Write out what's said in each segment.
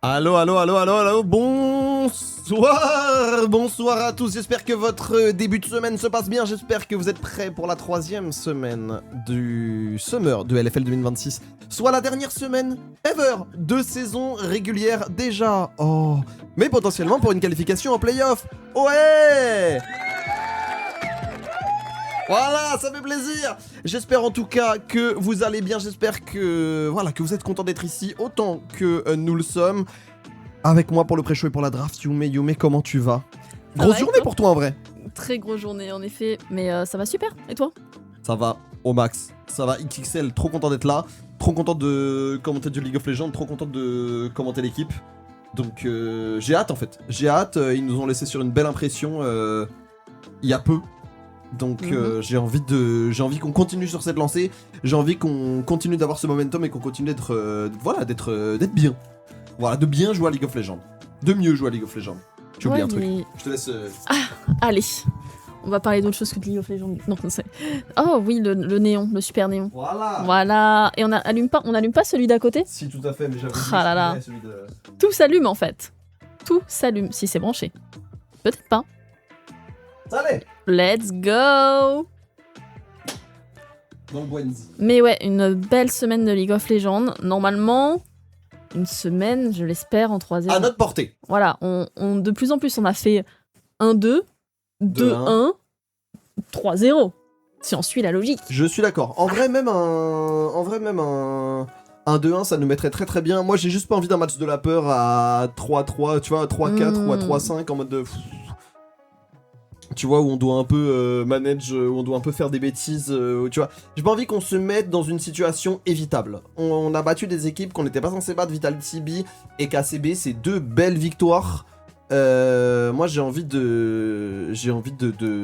Allô, allô, allô, allô, allô, bonsoir. Bonsoir à tous, j'espère que votre début de semaine se passe bien, j'espère que vous êtes prêts pour la 3e semaine du Summer de LFL 2026, soit la dernière semaine ever de saison régulière déjà, oh, mais potentiellement pour une qualification en playoff, ouais. Voilà, ça fait plaisir. J'espère en tout cas que vous allez bien, j'espère que voilà que vous êtes content d'être ici autant que nous le sommes. Avec moi pour le pré-show et pour la draft, Yume, comment tu vas? Grosse journée pour toi en vrai. Très grosse journée en effet, mais ça va super. Et toi? Ça va au max, ça va XXL, trop content d'être là, trop content de commenter du League of Legends, trop content de commenter l'équipe. Donc j'ai hâte en fait, j'ai hâte, ils nous ont laissé sur une belle impression il y a peu. Donc j'ai envie qu'on continue sur cette lancée, j'ai envie qu'on continue d'avoir ce momentum et qu'on continue d'être d'être bien. Voilà, de bien jouer à League of Legends. De mieux jouer à League of Legends. J'ai oublié un truc. Je te laisse... Allez, on va parler d'autre chose que de League of Legends. Non, c'est... Oh oui, le néon, le super néon. Voilà. Et on n'allume pas celui d'à côté? Si, tout à fait, mais j'avais Ah là là. celui de... Tout s'allume en fait. Tout s'allume, si c'est branché. Peut-être pas. Allez. Let's go. Dans le Boenzi. Mais ouais, une belle semaine de League of Legends. Normalement, une semaine, je l'espère, en 3e. À notre portée. Voilà, on de plus en plus, on a fait 1-2, 2-1, 3-0. Si on suit la logique. Je suis d'accord. En vrai, même un 2-1, ça nous mettrait très très bien. Moi, j'ai juste pas envie d'un match de la peur à 3-3, tu vois, 3-4 ou à 3-5 en mode de... Tu vois, où on doit un peu manage, où on doit un peu faire des bêtises, tu vois. J'ai pas envie qu'on se mette dans une situation évitable. On a battu des équipes qu'on n'était pas censé battre, Vitality B et KCB, c'est 2 belles victoires. Moi j'ai envie de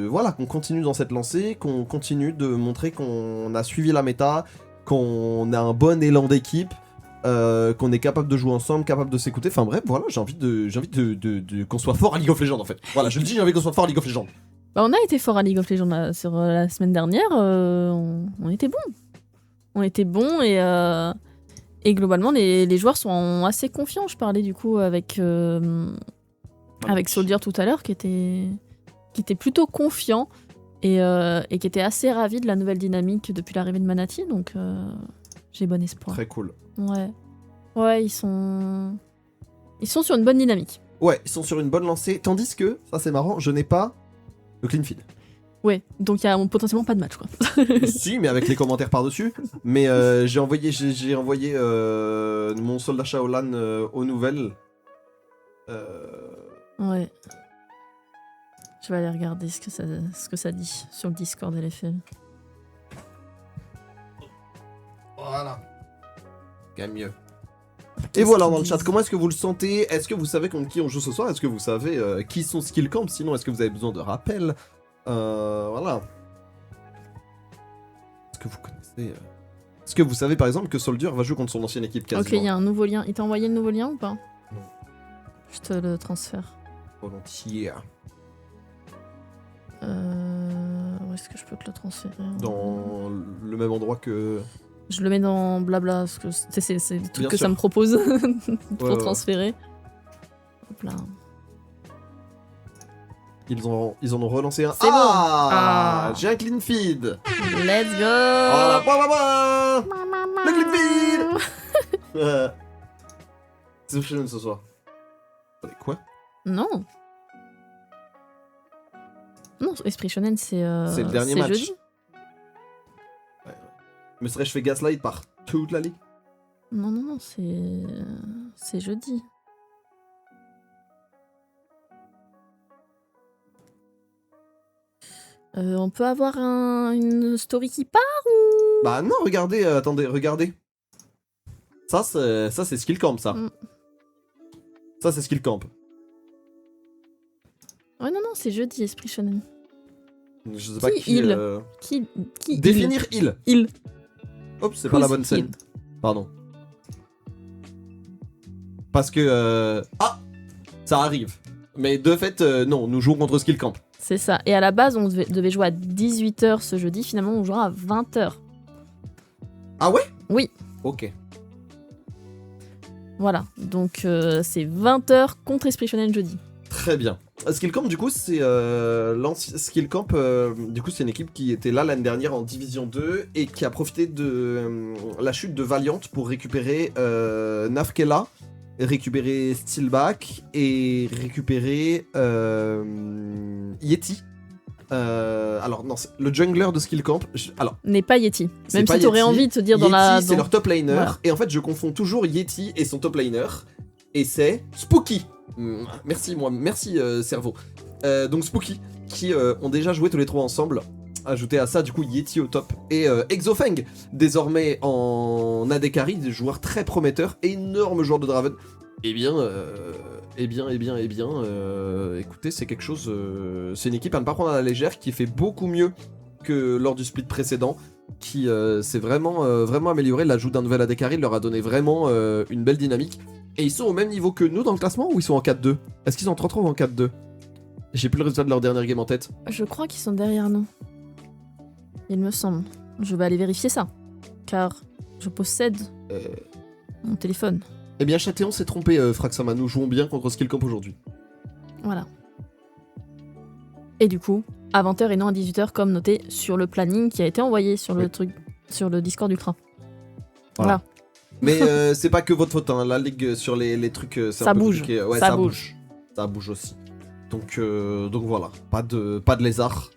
voilà, qu'on continue dans cette lancée, qu'on continue de montrer qu'on a suivi la méta, qu'on a un bon élan d'équipe. Qu'on est capable de jouer ensemble, capable de s'écouter, enfin bref, voilà, j'ai envie de qu'on soit fort à League of Legends en fait. Voilà, je le dis, j'ai envie qu'on soit fort à League of Legends. Bah, on a été fort à League of Legends sur la semaine dernière, on était bons. On était bons et globalement les joueurs sont assez confiants. Je parlais du coup avec Soldier tout à l'heure qui était plutôt confiant et qui était assez ravi de la nouvelle dynamique depuis l'arrivée de Manati, donc j'ai bon espoir. Très cool. Ouais, ils sont sur une bonne dynamique. Ouais, ils sont sur une bonne lancée, tandis que, ça c'est marrant, je n'ai pas le clean feed. Ouais, donc il y a potentiellement pas de match quoi. Si, mais avec les commentaires par-dessus. Mais j'ai envoyé mon soldat Shaolan aux nouvelles. Ouais. Je vais aller regarder ce que ça dit sur le Discord LFL. Voilà. Quand même mieux. Et voilà dans le chat, comment est-ce que vous le sentez? Est-ce que vous savez contre qui on joue ce soir? Est-ce que vous savez qui sont Skill Camp? Sinon, est-ce que vous avez besoin de rappel? Voilà. Est-ce que vous connaissez... Est-ce que vous savez par exemple que Soldier va jouer contre son ancienne équipe quasiment? Ok, il y a un nouveau lien. Il t'a envoyé le nouveau lien ou pas? Non. Je te le transfère. Volontiers. Où est-ce que je peux te le transférer? Dans le même endroit que... Je le mets dans blabla, parce que c'est le truc Bien que sûr. ça me propose pour Ouais. transférer. Hop là. Ils en ont relancé un. C'est bon. Ah, j'ai un clean feed. Let's go. Voilà, le clean feed. C'est Ocean ce soir. Attendez, quoi? Non. Non, Esprit Shonen, c'est C'est le dernier match. jeudi. Me serais-je fait gaslight par toute la ligue? Non, c'est jeudi. On peut avoir une story qui part ou... Bah non, regardez, attendez, regardez. Ça c'est Skill Camp, ça. Ça c'est Skill Camp. Ouais, non, c'est jeudi, Esprit Shonen. Je sais pas Qui qui... il Qui Définir il. Il. Hop, c'est pas la bonne scène. Pardon. Parce que... Ah, ça arrive. Mais de fait, non, nous jouons contre Skill Camp. C'est ça. Et à la base, on devait jouer à 18h ce jeudi. Finalement, on jouera à 20h. Ah ouais? Oui. Ok. Voilà, donc c'est 20h contre Esprit Shonen jeudi. Très bien. Skillcamp, du coup, c'est Skillcamp, du coup, c'est une équipe qui était là l'année dernière en Division 2 et qui a profité de la chute de Valiant pour récupérer Nafkela, récupérer Steelback et récupérer Yeti. Alors non, le jungler de Skillcamp, N'est pas Yeti. C'est Même pas si t'aurais Yeti. envie de te dire Yeti, dans la. c'est leur top laner, Voilà. et en fait je confonds toujours Yeti et son top laner, et c'est Spooky. Merci cerveau. Donc Spooky, qui ont déjà joué tous les trois ensemble. Ajouté à ça, du coup, Yeti au top. Et Exofeng, désormais en AD Carry, des joueurs très prometteurs, énorme joueur de Draven. Écoutez, c'est quelque chose. C'est une équipe à ne pas prendre à la légère qui fait beaucoup mieux que lors du split précédent, qui s'est vraiment amélioré. L'ajout d'un nouvel AD Carry leur a donné vraiment une belle dynamique. Et ils sont au même niveau que nous dans le classement ou ils sont en 4-2 ? Est-ce qu'ils sont en 3-3 ou en 4-2 ? J'ai plus le résultat de leur dernière game en tête. Je crois qu'ils sont derrière nous. Il me semble. Je vais aller vérifier ça. Car je possède mon téléphone. Eh bien, Châtéon s'est trompé, Fraxama. Nous jouons bien contre Skillcamp aujourd'hui. Voilà. Et du coup, à 20h et non à 18h, comme noté sur le planning qui a été envoyé sur le truc, sur le Discord Ultra. Voilà. Mais c'est pas que votre faute, hein. La ligue sur les trucs, c'est Ça un peu bouge. compliqué. Ouais, Ça bouge. Ça bouge aussi. Donc voilà, pas de lézard.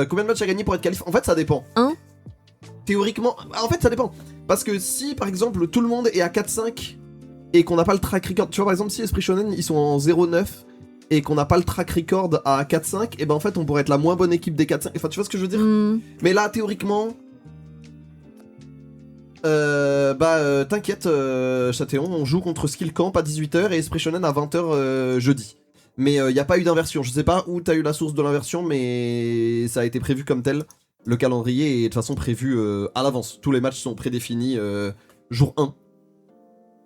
Combien de matchs à gagner pour être qualifié ? En fait, ça dépend. Théoriquement, en fait, ça dépend. Parce que si, par exemple, tout le monde est à 4-5 et qu'on n'a pas le track record, tu vois, par exemple, si Esprit Shonen, ils sont en 0-9 et qu'on n'a pas le track record à 4-5, et ben en fait, on pourrait être la moins bonne équipe des 4-5. Enfin, tu vois ce que je veux dire ? Mais là, théoriquement... t'inquiète, Châtéon, on joue contre Skillcamp à 18h et Esprit Shonen à 20h jeudi. Mais il n'y a pas eu d'inversion. Je sais pas où t'as eu la source de l'inversion, mais ça a été prévu comme tel. Le calendrier est de toute façon prévu à l'avance. Tous les matchs sont prédéfinis jour 1.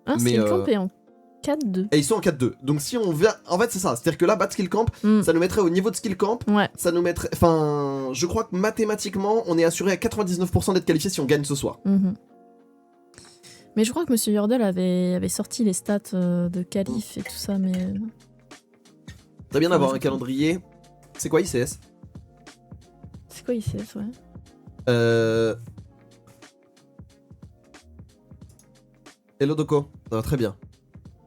Ah, Mais, Skillcamp est en 4-2. Et ils sont en 4-2. Donc si on vient... En fait, c'est ça. C'est-à-dire que là, battre Skillcamp, ça nous mettrait au niveau de Skillcamp. Ouais. Ça nous mettrait... Enfin, je crois que mathématiquement, on est assuré à 99% d'être qualifié si on gagne ce soir. Mais je crois que Monsieur Yordle avait sorti les stats de qualif et tout ça, mais... Très bien d'avoir un calendrier. C'est quoi ICS ? C'est quoi ICS, ouais. Hello Doko, ça va très bien.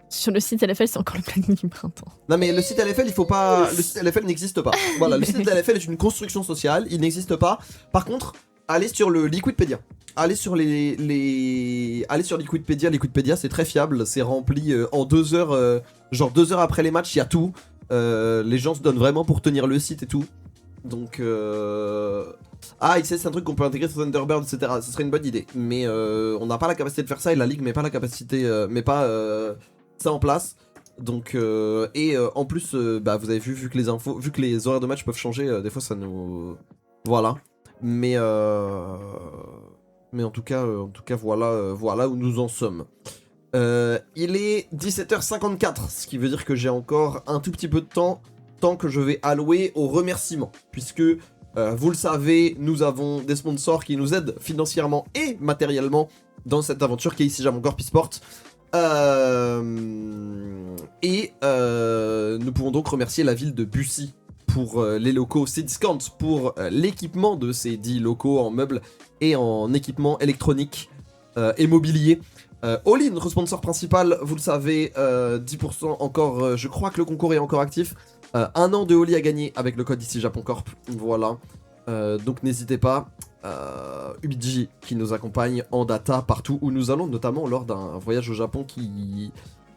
Sur le site LFL, c'est encore le planning du printemps. Non mais le site LFL, il faut pas... Le site LFL n'existe pas. Voilà, le site LFL est une construction sociale, il n'existe pas. Par contre, allez sur le Liquidpedia. Allez sur allez sur Liquidpedia. Liquidpedia, c'est très fiable, c'est rempli en 2 heures. Genre 2 heures après les matchs, il y a tout. Les gens se donnent vraiment pour tenir le site et tout. Donc... Ah, ICS, c'est un truc qu'on peut intégrer sur Thunderbird, etc. Ce serait une bonne idée. Mais on n'a pas la capacité de faire ça et la ligue met pas la capacité... ça en place. Donc, en plus, vous avez vu que les infos, vu que les horaires de match peuvent changer, des fois ça nous... Voilà. Mais en tout cas, voilà où nous en sommes. Il est 17h54, ce qui veut dire que j'ai encore un tout petit peu de temps que je vais allouer aux remerciements. Puisque, vous le savez, nous avons des sponsors qui nous aident financièrement et matériellement dans cette aventure qui est ici Jamon Corp eSport. Nous pouvons donc remercier la ville de Bussy pour les locaux Cdiscount, pour l'équipement de ces 10 locaux en meubles et en équipement électronique et mobilier. Oli, notre sponsor principal, vous le savez, 10% encore, je crois que le concours est encore actif. 1 an de Oli à gagner avec le code ici Japon Corp, voilà. Donc n'hésitez pas. Ubiji qui nous accompagne en data partout où nous allons, notamment lors d'un voyage au Japon où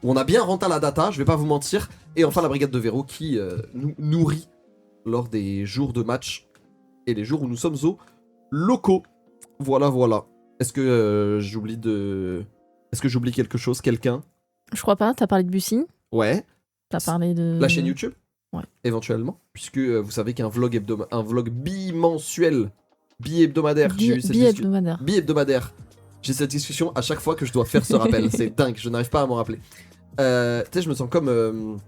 on a bien renté la data, je vais pas vous mentir. Et enfin la brigade de Véro qui nous nourrit lors des jours de match et les jours où nous sommes aux locaux. Voilà. Est-ce que j'oublie quelque chose, quelqu'un ? Je crois pas, t'as parlé de Bussy. Ouais. T'as parlé de... La chaîne YouTube ? Ouais. Éventuellement, puisque vous savez qu'un vlog bimensuel, bi-hebdomadaire, bi-hebdomadaire. J'ai cette discussion à chaque fois que je dois faire ce rappel. C'est dingue, je n'arrive pas à m'en rappeler. Tu sais, je me sens comme...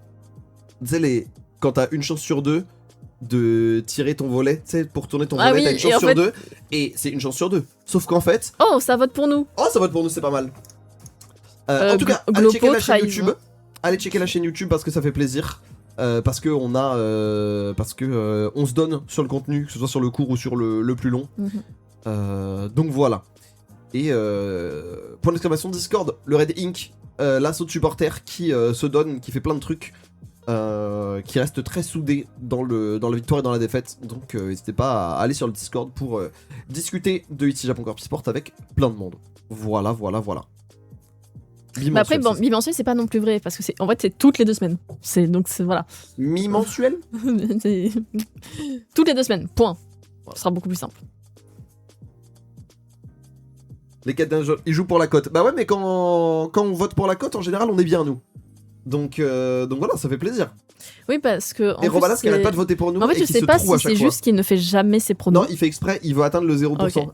tu sais, quand t'as une chance sur 2 de tirer ton volet, tu sais, pour tourner ton volet, t'as une chance sur 2, et c'est une chance sur 2. Sauf qu'en fait... Oh, ça vote pour nous. Oh, ça vote pour nous, c'est pas mal. En tout cas, allez Glopo checker la chaîne trahison. YouTube. Allez checker la chaîne YouTube parce que ça fait plaisir. Parce que on se donne sur le contenu, que ce soit sur le court ou sur le plus long. Donc voilà. Et point d'exclamation Discord, le Red Inc, l'assaut de supporters qui se donne, qui fait plein de trucs, qui reste très soudé dans la victoire et dans la défaite. Donc n'hésitez pas à aller sur le Discord pour discuter de Ici Japon Corp Sport avec plein de monde. Voilà. Bah après, Bimensuel, bon, c'est ça. bimensuel, c'est pas non plus vrai, parce que en fait, c'est toutes les 2 semaines. Donc, voilà. Mi-mensuel. C'est- toutes les 2 semaines, point. Ce sera beaucoup plus simple. Les quêtes d'un jeu, ils jouent pour la cote. Bah ouais, mais quand on vote pour la cote, en général, on est bien, nous. Donc voilà, ça fait plaisir. Oui, parce que. Et Robalas qui arrête pas de voter pour nous En fait, et je qui sais se pas trouve à si chaque c'est fois. juste qu'il ne fait jamais ses pronos. Non, il fait exprès, il veut atteindre le 0%. Ok.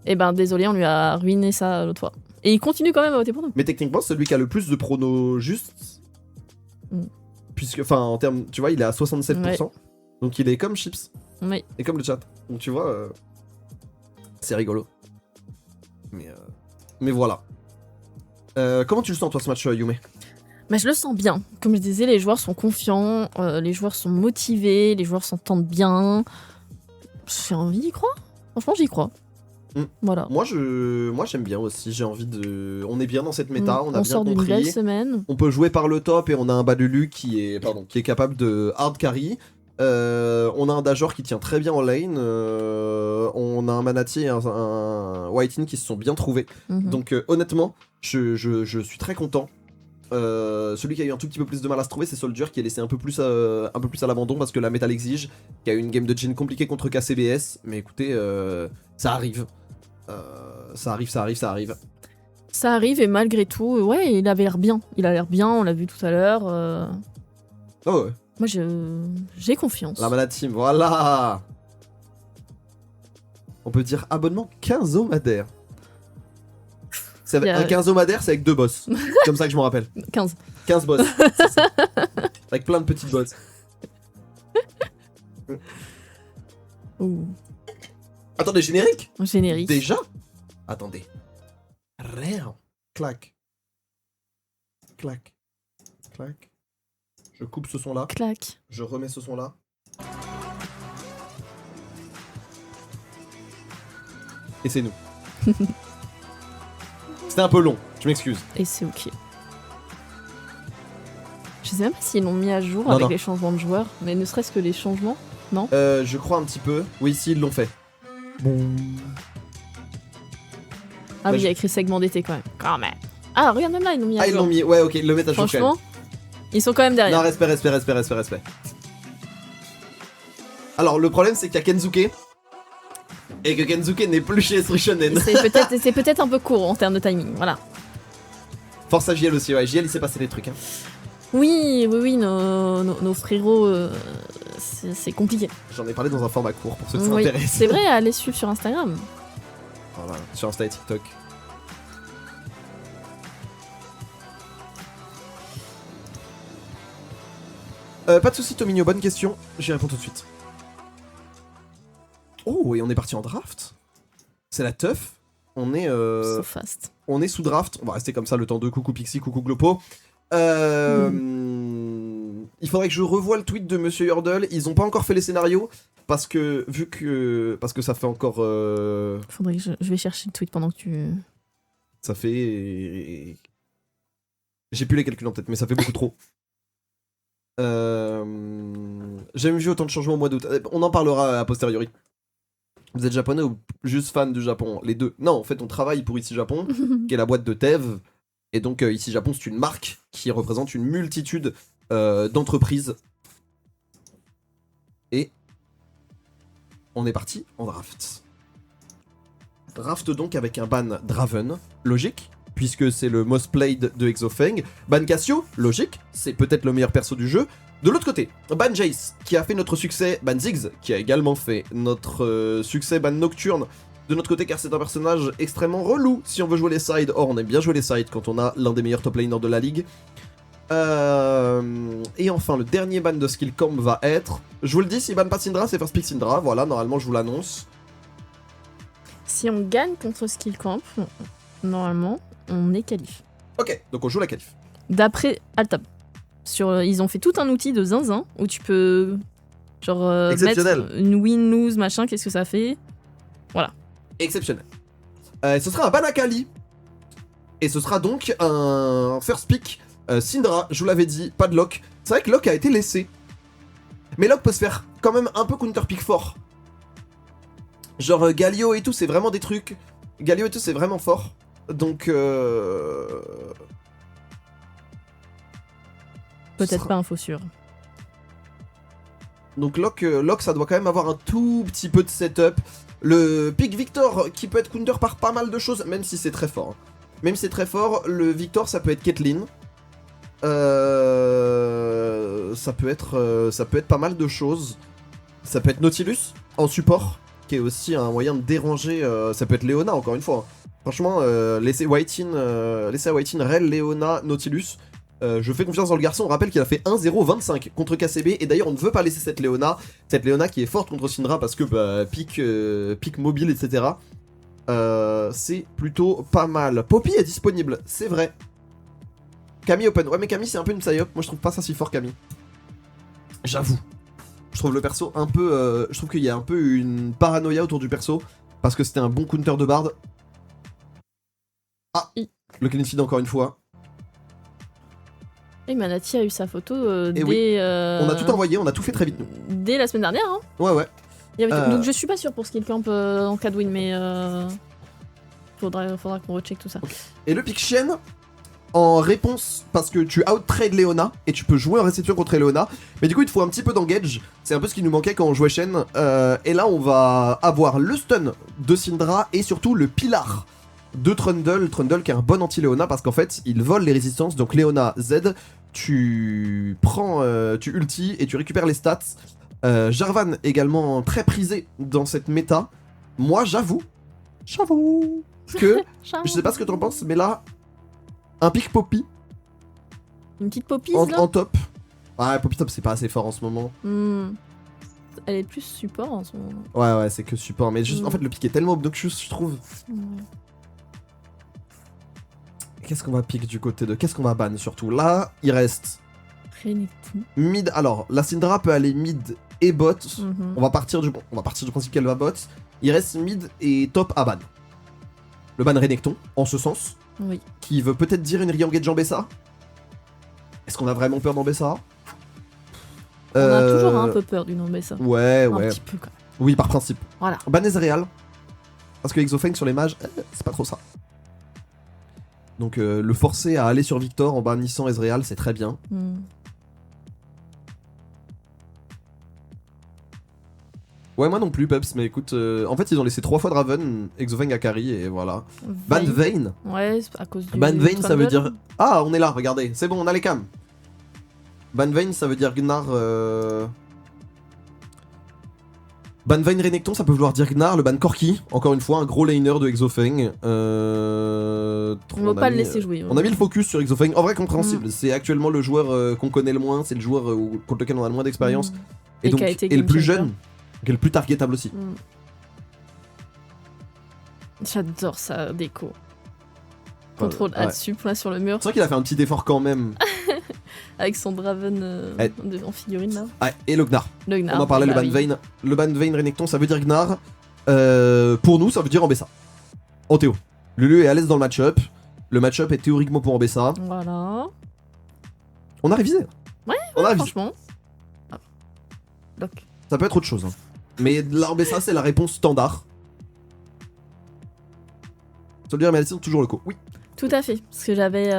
Et ben, désolé, on lui a ruiné ça l'autre fois. Et il continue quand même à voter pour nous. Mais techniquement, c'est celui qui a le plus de pronos justes. Puisque, enfin, en termes, tu vois, il est à 67%. Ouais. Donc il est comme Chips. Oui. Et comme le chat. Donc tu vois, c'est rigolo. Mais voilà. Comment tu le sens, toi, ce match, Yume? Mais je le sens bien. Comme je disais, les joueurs sont confiants, les joueurs sont motivés, les joueurs s'entendent bien. J'ai envie d'y croire. Franchement, j'y crois. Voilà. Moi, j'aime bien aussi. J'ai envie de. On est bien dans cette méta, on a bien sort d'une compris. belle semaine. On peut jouer par le top et on a un Balulu qui est capable de hard carry. On a un Dajor qui tient très bien en lane. On a un Manati et un Whiting qui se sont bien trouvés. Donc honnêtement, je suis très content. Celui qui a eu un tout petit peu plus de mal à se trouver, c'est Soldier qui est laissé un peu plus à l'abandon parce que la méta l'exige. Qui a eu une game de Jhin compliquée contre KCBS. Mais écoutez, ça arrive. Ça arrive. Ça arrive et malgré tout, ouais, il avait l'air bien. Il a l'air bien, on l'a vu tout à l'heure. Oh ouais. Moi, j'ai confiance. La Mana Team, voilà. On peut dire abonnement quinzomadaire. Un quinzomadaire, c'est avec 2 boss. Comme ça que je m'en rappelle. 15. 15 boss. C'est ça. Avec plein de petites boss. Ouh. Attendez, générique Générique. Déjà Attendez. Rien. Clac. Clac. Clac. Je coupe ce son là. Clac. Je remets ce son là. Et c'est nous. C'était un peu long, je m'excuse. Et c'est ok. Je sais même pas s'ils l'ont mis à jour Non, avec non. les changements de joueurs, mais ne serait-ce que les changements, non? Je crois un petit peu. Oui, si, ils l'ont fait. Bon. Ah oui, il y je- a écrit segment d'été quand même. Quand même. Ah, regarde même là, ils l'ont mis à Ah, ils jour. l'ont mis. Ouais, ok, le mettent à jour quand même. Franchement, ils sont quand même derrière. Non, respect. Alors, le problème, c'est qu'il y a Kensuke. Et que Kensuke n'est plus chez Estru Shonen. C'est peut-être un peu court en termes de timing, voilà. Force à JL aussi, ouais. JL, il s'est passé des trucs. Hein. Oui, nos frérots, c'est compliqué. J'en ai parlé dans un format court pour ceux qui Oui, s'intéressent. c'est vrai, allez suivre sur Instagram. Voilà, sur Insta et TikTok. Pas de soucis, Tominho, bonne question. J'y réponds tout de suite. Oh, et on est parti en draft. C'est la teuf. On est, So fast. on est sous draft. On va rester comme ça le temps de coucou Pixie, coucou Glopo. Il faudrait que je revoie le tweet de Monsieur Yordle. Ils ont pas encore fait les scénarios parce que parce que ça fait encore. Faudrait que je vais chercher le tweet pendant que tu. Ça fait. J'ai plus les calculs en tête, mais ça fait beaucoup trop. J'ai jamais vu autant de changements au mois d'août. On en parlera a posteriori. Vous êtes japonais ou juste fan du Japon? Les deux. Non, en fait, on travaille pour Ici Japon, qui est la boîte de Tev. Et donc, Ici Japon, c'est une marque qui représente une multitude d'entreprises. Et on est parti en draft. Draft donc avec un ban Draven, logique, puisque c'est le most played de Exofeng. Ban Cassio, logique, c'est peut-être le meilleur perso du jeu. De l'autre côté, ban Jace, qui a fait notre succès, ban Ziggs, qui a également fait notre succès, ban Nocturne. De notre côté, car c'est un personnage extrêmement relou si on veut jouer les sides. Or, on aime bien jouer les sides quand on a l'un des meilleurs top laners de la ligue. Et enfin, le dernier ban de Skill Camp va être... Je vous le dis, si ban pas Syndra, c'est First Pick Syndra. Voilà, normalement, je vous l'annonce. Si on gagne contre Skill Camp, normalement, on est qualif. Ok, donc on joue la qualif. D'après Altab. Ils ont fait tout un outil de zinzin où tu peux genre Exceptionnel. mettre une win, lose, machin, qu'est-ce que ça fait. Exceptionnel. Ce sera un ban Akali. Et ce sera donc un first pick Syndra, je vous l'avais dit, pas de Locke. C'est vrai que Locke a été laissé. Mais Locke peut se faire quand même un peu counter pick fort. Genre Galio et tout, c'est vraiment des trucs. Galio et tout, c'est vraiment fort. Donc Peut-être pas info sûr. Donc Locke, ça doit quand même avoir un tout petit peu de setup. Le pick Victor qui peut être counter par pas mal de choses, même si c'est très fort. Même si c'est très fort, le Victor ça peut être Caitlyn. Ça peut être pas mal de choses. Ça peut être Nautilus en support, qui est aussi un moyen de déranger. Ça peut être Leona encore une fois. Franchement, laissez à White-In, Rel, Leona, Nautilus. Je fais confiance dans le garçon, on rappelle qu'il a fait 1-0-25 contre KCB, et d'ailleurs on ne veut pas laisser cette Leona qui est forte contre Syndra parce que pick mobile, etc. C'est plutôt pas mal. Poppy est disponible, c'est vrai. Camille open, ouais mais Camille c'est un peu une psyop, moi je trouve pas ça si fort Camille. J'avoue. Je trouve le perso un peu... je trouve qu'il y a un peu une paranoïa autour du perso, parce que c'était un bon counter de Bard. Ah, le clean feed encore une fois. Et Manati a eu sa photo Et dès. On a tout envoyé, on a tout fait très vite nous. Dès la semaine dernière. Hein. Ouais. Il y avait donc je suis pas sûre pour ce qu'il camp en cas de win, mais faudra qu'on recheck tout ça. Okay. Et le pick Shen, en réponse, parce que tu out-trade Leona, et tu peux jouer en réception contre Leona, mais du coup il te faut un petit peu d'engage, c'est un peu ce qui nous manquait quand on jouait Shen, et là on va avoir le stun de Syndra, et surtout le pilar de Trundle qui est un bon anti-Leona, parce qu'en fait il vole les résistances, donc Leona Z, tu ulti et tu récupères les stats. Jarvan également très prisé dans cette méta. Moi j'avoue que, je sais pas ce que t'en penses, mais là, un pick Poppy. Une petite Poppy en top. Ouais, Poppy top c'est pas assez fort en ce moment. Elle est plus support en ce moment. Ouais, c'est que support, mais juste en fait le pick est tellement obnoxious, je trouve. Qu'est-ce qu'on va pick du côté de... Qu'est-ce qu'on va ban surtout? Là, il reste... Renekton. Mid... Alors, la Syndra peut aller mid et bot. On va partir du principe qu'elle va bot. Il reste mid et top à ban. Le ban Renekton, en ce sens. Oui. Qui veut peut-être dire une re-engage en Bessa. Est-ce qu'on a vraiment peur d'en Bessa? On a toujours un peu peur du nom Bessa. Ouais. Un petit peu quand même. Oui, par principe. Voilà. Ban Ezreal. Parce que Exofeng sur les mages, c'est pas trop ça. Donc le forcer à aller sur Victor en bannissant Ezreal, c'est très bien. Ouais, moi non plus, Peps, mais écoute, en fait ils ont laissé 3 fois Draven, Exofeng à carry, et voilà. Ban Vayne. Ouais, c'est à cause du... Ban Vayne, ça veut dire... Ah, on est là, regardez, c'est bon, on a les cams. Ban Vayne, ça veut dire Gnar... Ban Vayne Renekton, ça peut vouloir dire Gnar, le ban Corki, encore une fois, un gros laner de Exofeng. On va pas le laisser jouer. On a mis le focus sur Exofeng, en vrai compréhensible, c'est actuellement le joueur qu'on connaît le moins, c'est le joueur contre lequel on a le moins d'expérience. Et donc, et le plus jeune, qui est le plus targetable aussi. J'adore sa déco. Contrôle Alt-Sup là sur le mur. C'est vrai qu'il a fait un petit effort quand même. Avec son Draven en figurine là. Ouais, et le Gnar. On en parlait, le ban Vayne. Le ban Vayne Renekton, ça veut dire Gnar. Pour nous, ça veut dire Ambessa. En théo. Lulu est à l'aise dans le match-up. Le match-up est théoriquement pour Ambessa. Voilà. On a révisé. Ouais, franchement. Lock. Ça peut être autre chose. Hein. Mais l'Ambessa, c'est la réponse standard. Soldier et Malediction, toujours le coup. Oui. Tout à fait. Parce que j'avais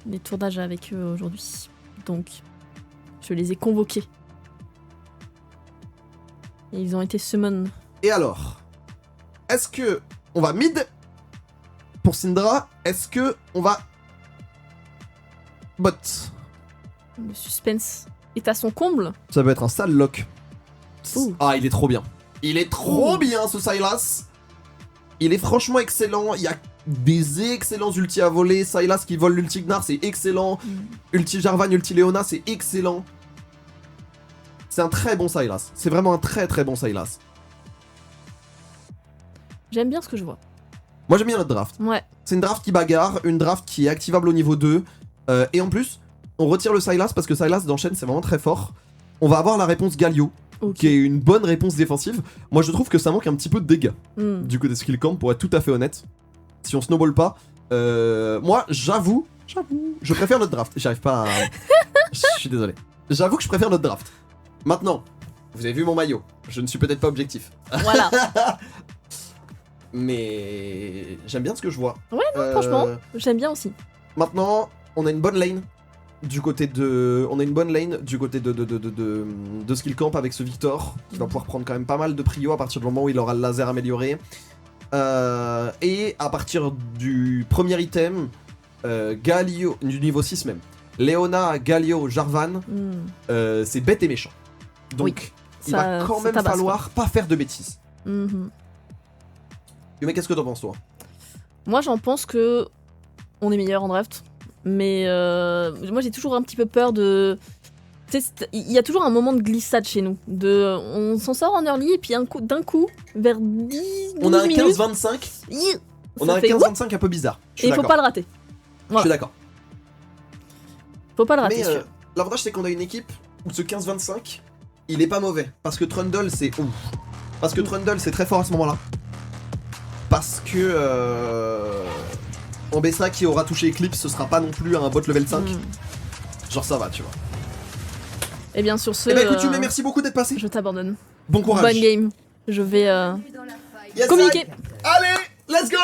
des tournages avec eux aujourd'hui. Donc, je les ai convoqués. Et ils ont été summon. Et alors, est-ce que on va mid pour Syndra? Est-ce que on va bot? Le suspense est à son comble. Ça peut être un sale lock. Ouh. Ah, il est trop bien. Il est trop bien ce Sylas. Il est franchement excellent. Il y a des excellents ultis à voler. Sylas qui vole l'ulti Gnar, c'est excellent. Ulti Jarvan, ulti Leona, c'est excellent. C'est un très bon Sylas. C'est vraiment un très très bon Sylas. J'aime bien ce que je vois. Moi j'aime bien notre draft. Ouais. C'est une draft qui bagarre, une draft qui est activable au niveau 2. Et en plus, on retire le Sylas parce que Sylas dans chaîne c'est vraiment très fort. On va avoir la réponse Galio, qui est une bonne réponse défensive. Moi je trouve que ça manque un petit peu de dégâts du côté skill camp, pour être tout à fait honnête. Si on snowball pas, moi j'avoue, je préfère notre draft. J'arrive pas à... Je suis désolé. J'avoue que je préfère notre draft. Maintenant, vous avez vu mon maillot, je ne suis peut-être pas objectif. Voilà. Mais j'aime bien ce que je vois. Ouais, non, franchement, j'aime bien aussi. Maintenant, on a une bonne lane du côté de... On a une bonne lane du côté de Skill Camp avec ce Victor, qui va pouvoir prendre quand même pas mal de prio à partir du moment où il aura le laser amélioré. Et à partir du premier item, Galio, du niveau 6 même, Leona, Galio, Jarvan, c'est bête et méchant. Donc, oui, il va quand même falloir pas faire de bêtises. Mais qu'est-ce que t'en penses, toi? Moi, j'en pense que on est meilleur en draft. Mais moi, j'ai toujours un petit peu peur de... Il y a toujours un moment de glissade chez nous. On s'en sort en early et puis d'un coup, vers 10 on a un minutes, 15-25. On a un 15-25 un peu bizarre. Et il faut pas le rater. Voilà. Je suis d'accord. Faut pas le rater. Mais l'avantage, c'est qu'on a une équipe où ce 15-25, il est pas mauvais. Parce que Trundle, c'est ouf. Parce que Trundle, c'est très fort à ce moment-là. Parce que Ambessa qui aura touché Eclipse, ce sera pas non plus un bot level 5. Genre ça va, tu vois. Et bien sur ce... Eh ben écoute, mais merci beaucoup d'être passé. Je t'abandonne. Bon courage. Bonne game. Je vais communiquer. Allez, let's go.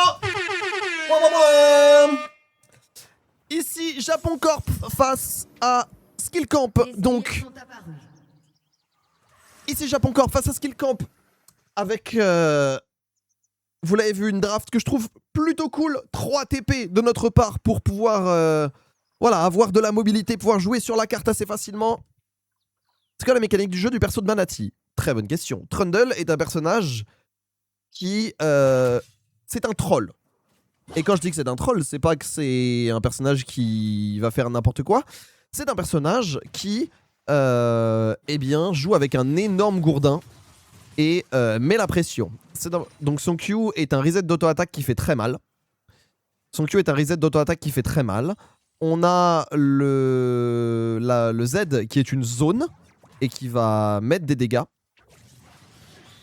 Ici, Japon Corp face à Skill Camp. Donc, ici, Japon Corp face à Skill Camp. Avec, vous l'avez vu, une draft que je trouve plutôt cool. 3 TP de notre part pour pouvoir voilà, avoir de la mobilité, pouvoir jouer sur la carte assez facilement. C'est quoi la mécanique du jeu du perso de Manati? Très bonne question. Trundle est un personnage qui... c'est un troll. Et quand je dis que c'est un troll, c'est pas que c'est un personnage qui va faire n'importe quoi. C'est un personnage qui eh bien, joue avec un énorme gourdin et met la pression. Donc son Q est un reset d'auto-attaque qui fait très mal. On a le Z qui est une zone et qui va mettre des dégâts.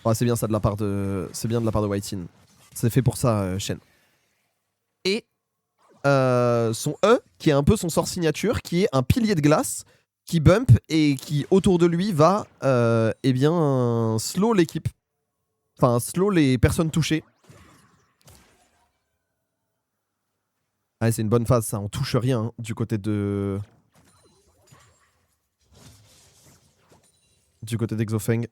Oh, c'est bien ça de la part de... C'est bien de la part de Whitin. C'est fait pour ça, Shen. Et son E, qui est un peu son sort signature, qui est un pilier de glace, qui bump et qui, autour de lui, va eh bien, slow l'équipe. Enfin, slow les personnes touchées. Ah, c'est une bonne phase, ça. On touche rien hein, du côté de... Du côté d'Exofeng.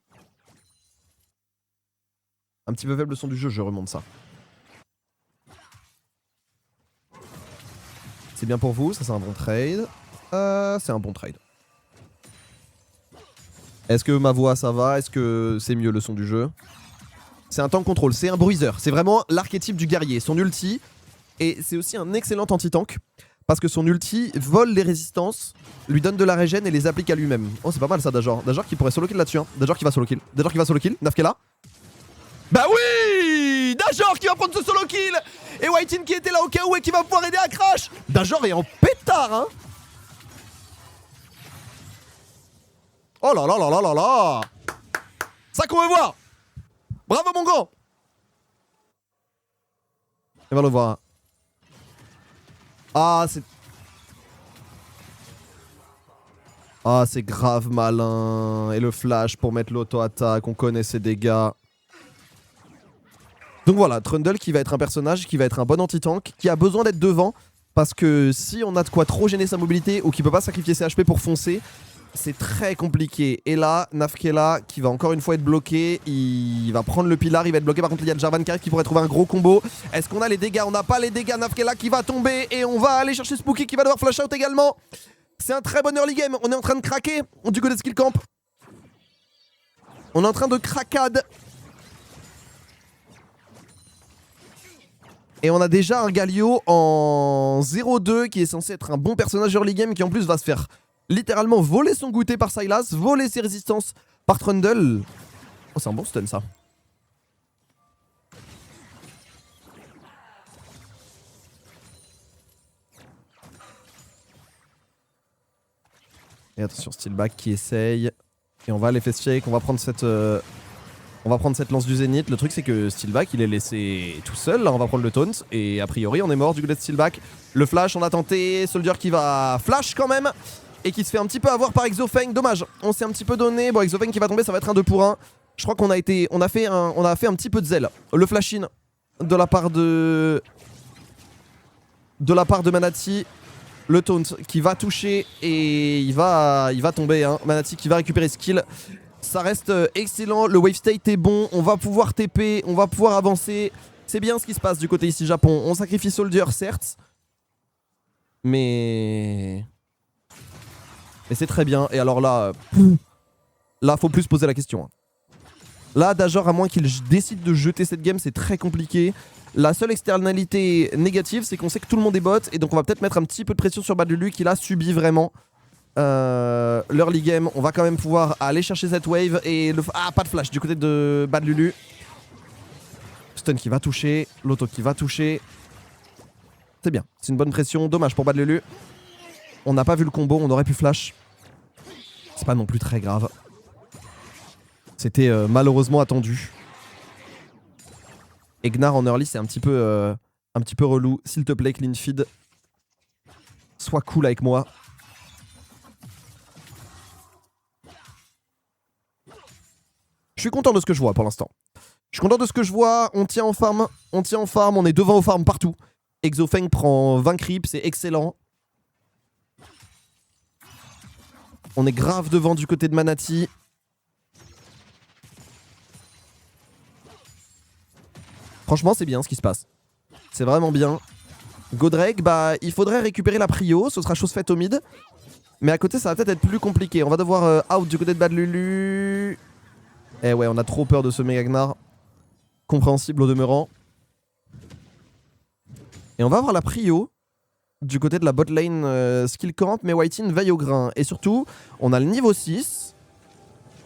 Un petit peu faible le son du jeu, je remonte ça. C'est bien pour vous, ça c'est un bon trade. C'est un bon trade. Est-ce que ma voix ça va? Est-ce que c'est mieux le son du jeu? C'est un tank control, c'est un bruiser. C'est vraiment l'archétype du guerrier. Son ulti, et c'est aussi un excellent anti-tank. Parce que son ulti vole les résistances, lui donne de la régène et les applique à lui-même. Oh, c'est pas mal ça, Dajor. Dajor qui pourrait solo kill là-dessus. Hein. Dajor qui va solo kill. Nafkela. Bah oui, Dajor qui va prendre ce solo kill. Et Whitin qui était là au cas où et qui va pouvoir aider à Crash. Dajor est en pétard, hein. Oh là là là là là là. Ça qu'on veut voir. Bravo mon grand. On va le voir. Ah, c'est... Ah, c'est grave malin. Et le flash pour mettre l'auto-attaque. On connaît ses dégâts. Donc voilà, Trundle qui va être un personnage, qui va être un bon anti-tank, qui a besoin d'être devant. Parce que si on a de quoi trop gêner sa mobilité ou qu'il peut pas sacrifier ses HP pour foncer, c'est très compliqué. Et là, Nafkela qui va encore une fois être bloqué. Il va prendre le pilar, il va être bloqué. Par contre, il y a Jarvan qui arrive qui pourrait trouver un gros combo. Est-ce qu'on a les dégâts? On n'a pas les dégâts. Nafkela qui va tomber et on va aller chercher Spooky qui va devoir flash out également. C'est un très bon early game. On est en train de craquer du côté de Skill Camp. On est en train de cracade. Et on a déjà un Galio en 0-2 qui est censé être un bon personnage early game qui en plus va se faire littéralement voler son goûter par Sylas, voler ses résistances par Trundle. Oh, c'est un bon stun ça. Et attention, Steelback qui essaye. Et on va aller face shake, on va prendre cette lance du Zénith. Le truc c'est que Steelback il est laissé tout seul, là on va prendre le taunt. Et a priori on est mort du côté de Steelback. Le flash on a tenté, Soldier qui va flash quand même. Et qui se fait un petit peu avoir par Exofeng, dommage. On s'est un petit peu donné, bon Exofeng qui va tomber, ça va être un 2 pour 1. Je crois qu'on a fait un petit peu de zèle. Le flash in de la part de Manati. Le taunt qui va toucher et il va tomber. Hein. Manati qui va récupérer skill. Ça reste excellent. Le wave state est bon. On va pouvoir TP. On va pouvoir avancer. C'est bien ce qui se passe du côté ici Japon. On sacrifie Soldier, certes. Mais c'est très bien. Et alors là, faut plus se poser la question. Hein. Là, Dajor, à moins qu'il décide de jeter cette game, c'est très compliqué. La seule externalité négative, c'est qu'on sait que tout le monde est bot. Et donc on va peut-être mettre un petit peu de pression sur Bad Lulu qui l'a subi vraiment. L'early game, on va quand même pouvoir aller chercher cette wave. Et pas de flash du côté de Bad Lulu. Stun qui va toucher. L'auto qui va toucher. C'est bien, c'est une bonne pression. Dommage pour Bad Lulu. On n'a pas vu le combo, on aurait pu flash. C'est pas non plus très grave. C'était malheureusement attendu. Egnar en early c'est un petit peu relou. S'il te plaît clean feed. Sois cool avec moi. Je suis content de ce que je vois pour l'instant. Je suis content de ce que je vois. On tient en farm. On est devant au farm partout. Exofeng prend 20 creeps. C'est excellent. On est grave devant du côté de Manati. Franchement, c'est bien ce qui se passe. C'est vraiment bien. Godreg, bah, il faudrait récupérer la prio. Ce sera chose faite au mid. Mais à côté, ça va peut-être être plus compliqué. On va devoir out du côté de Bad Lulu. Eh ouais, on a trop peur de ce Megagnar. Compréhensible au demeurant. Et on va avoir la prio du côté de la bot lane skill camp. Mais Whitein veille au grain. Et surtout, on a le niveau 6.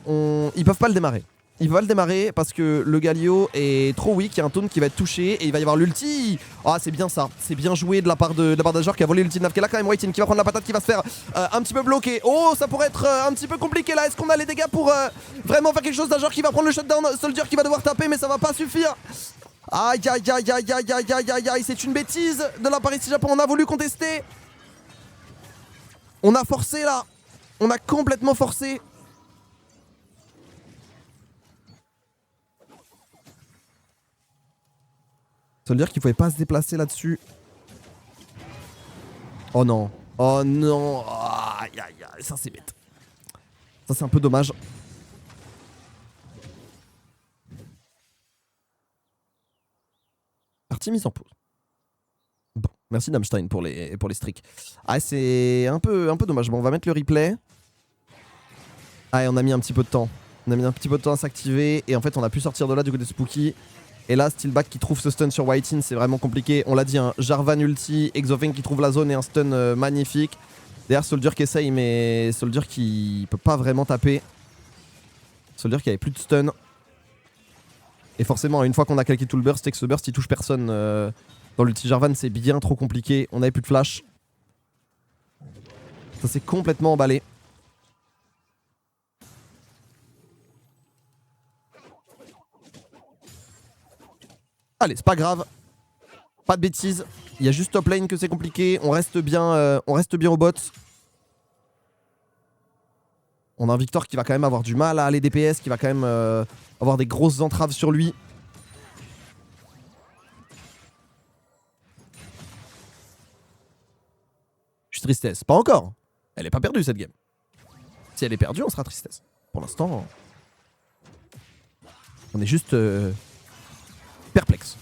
Ils peuvent pas le démarrer. Il va le démarrer parce que le Galio est trop weak, il y a un taunt qui va être touché et il va y avoir l'ulti. Ah c'est bien ça, c'est bien joué de la part d'Ajor qui a volé l'ulti de Nafkela quand même. Whitein qui va prendre la patate, qui va se faire un petit peu bloquer. Oh ça pourrait être un petit peu compliqué là. Est-ce qu'on a les dégâts pour vraiment faire quelque chose? D'Ajor qui va prendre le shutdown, Soldier qui va devoir taper mais ça va pas suffire. Aïe aïe aïe aïe aïe aïe aïe aïe aïe, c'est une bêtise de la part ici Japon. On a voulu contester. On a forcé là. On a complètement forcé. Ça veut dire qu'il ne pouvait pas se déplacer là-dessus. Oh non. Oh non. Aïe aïe aïe. Ça c'est bête. Ça c'est un peu dommage. Partie mise en pause. Bon. Merci Namstein pour les streaks. Ah c'est un peu dommage. Bon on va mettre le replay. Ah et on a mis un petit peu de temps. On a mis un petit peu de temps à s'activer. Et en fait on a pu sortir de là du côté de Spooky. Et là, Steelback qui trouve ce stun sur Whitein, c'est vraiment compliqué. On l'a dit, hein, Jarvan ulti, Exofeng qui trouve la zone et un stun magnifique. Derrière, Soldier qui essaye, mais Soldier qui peut pas vraiment taper. Soldier qui avait plus de stun. Et forcément, une fois qu'on a calqué tout le burst et que ce burst il touche personne dans l'ulti Jarvan, c'est bien trop compliqué. On avait plus de flash. Ça s'est complètement emballé. Allez, c'est pas grave. Pas de bêtises. Il y a juste top lane que c'est compliqué. On reste bien au bot. On a un Victor qui va quand même avoir du mal à aller DPS, qui va quand même avoir des grosses entraves sur lui. Je suis tristesse. Pas encore. Elle est pas perdue cette game. Si elle est perdue, on sera tristesse. Pour l'instant, on est juste perplexe.